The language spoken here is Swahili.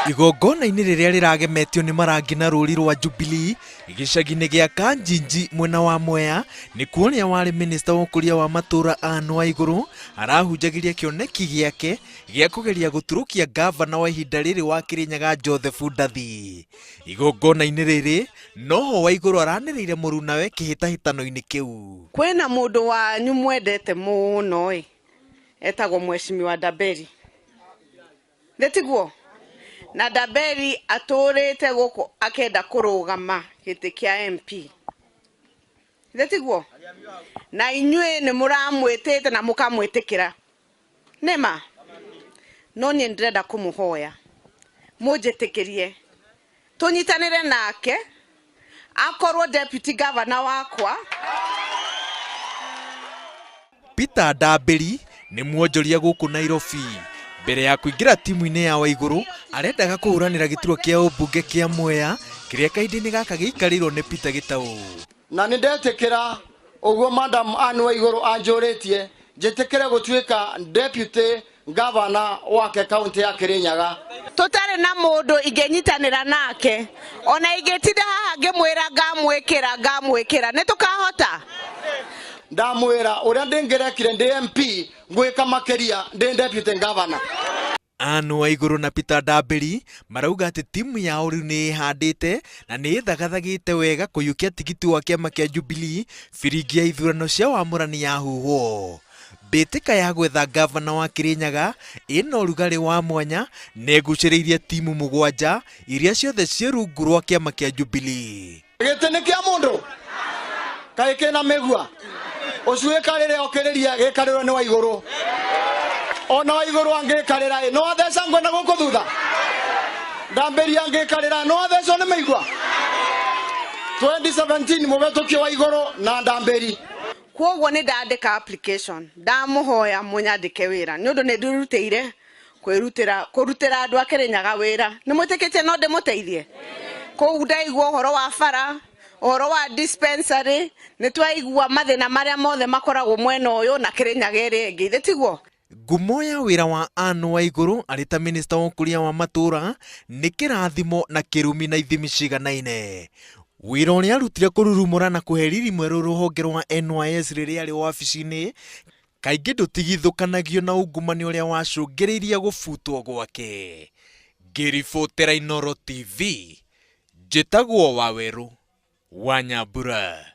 Igongona-inĩ rĩrĩa rĩragemetio nĩ marangi na rũũri rwa Jubilee gĩcagi-inĩ gĩa Kanjinji mwena wa Mwea nĩ kuonia warĩ minista wa ũkũria wa matũũra Waiguru arahunjagĩria kĩoneki gĩake gĩa kũgeria gũturũkia ngavana wa ihinda rĩrĩ wa Kirinyaga Ndathi. Igongona-inĩ rĩrĩ noho Waiguru aranĩrĩire mũrunawe kihitahitano-ini kĩu. Kwĩna mũndũ wanyu mwendete mũno etagwo Mheshimiwa Ndaberi. Ndetiguo na Ndaberi atũrĩte gũkũ akenda kũrũgama gĩtĩ kĩa MP. Ndetiguo na inyuĩ nĩ mũramwĩtĩte na mũkamwĩtĩkĩra. Nĩma no niĩ ndĩrenda kũmũhoya mũnjĩtĩkĩrie tũnyitanĩre nake akorwo deputy governor wakwa. Peter Ndaberi nĩ mwonjoria gũkũ Nairobi. Mbere ya kũingĩra timu-inĩ ya Waiguru arendaga kũhũranĩra gĩturwa kĩa ũmbunge kĩa Mwea kĩrĩa kahinda-inĩ gaka gĩikarĩirwo nĩ Peter Gĩtaũ. Na nĩ ndetĩkĩra ũguo Madam Anne Waiguru anjũrĩtie njĩtĩkĩre gũtuĩka deputy governor wake kaunti ya Kirinyaga. Tũtarĩ na mũndũ ingĩnyitanĩra nake ona ingĩtinda haha ngĩmwĩra ngamwĩkĩra nĩ tũkahota. Ndamwĩra ũrĩa ndĩngĩrekire ndĩ MP ngwĩka makĩria ndĩ deputy governor. Anne Waiguru na Peter Ndaberi marauga atĩ timu yao rĩu nĩ ĩhandĩte na nĩ ĩthagathagĩte wega kũiyũkia tigiti wa kĩama kĩa Jubilee biringi ya ithurano cia wamũrani ya huhwo. Mbĩtĩka ya gwetha ngavana wa Kirinyaga ĩna ũrugarĩ wa mwanya na ĩgucĩrĩirie timu mũgwanja iria ciothe ciĩ rungu rwa kĩama kĩa Jubilee. Gĩtĩ nĩ kĩa mũndũ kaĩ kĩna mĩgua ũcio ĩkarĩre okĩrĩria gĩkarĩrwo nĩ Waiguru. Ona Waiguru angĩkarĩra no atheca ngwena gũkũ thutha. Ndaberi angĩkarĩra no athecwo nĩ mĩigua. 2017 mũbetũkie Waiguru na Ndaberi. Kwoguo nĩ ndandĩka application ndamũhoya mũnyandĩke wĩra nĩ ũndũ nĩ ndĩrutĩire kũrutĩra andũ a Kirinyaga wĩra. Nĩ mwĩtĩkĩtie no ndĩmũteithie? Kũu ndaigua ũhoro wa bara, ũhoro wa dispensary, nĩ twaigua mathĩna marĩa mothe makoragwo mwena ũyũ na Kirinyaga ĩrĩa ĩngĩ. Ndetiguo ngumo ya wĩra wa Anne Waiguru arĩ ta minista wa ũkũria wa matũũra nĩ kĩrathimo na kĩrumi na ithimi ciganaine. Wĩra ũrĩa arutire kũrurumũra na kũhe riri mwerũ rũhonge rwa NYS rĩrĩa arĩ wabici-inĩ kaingĩ ndũtigithũkanagio na ungumania ũrĩa wacũngĩrĩirie gũbutwo gwake. Ngĩribotera Inooro TV njĩtagwo Waiguru wa Nyambura.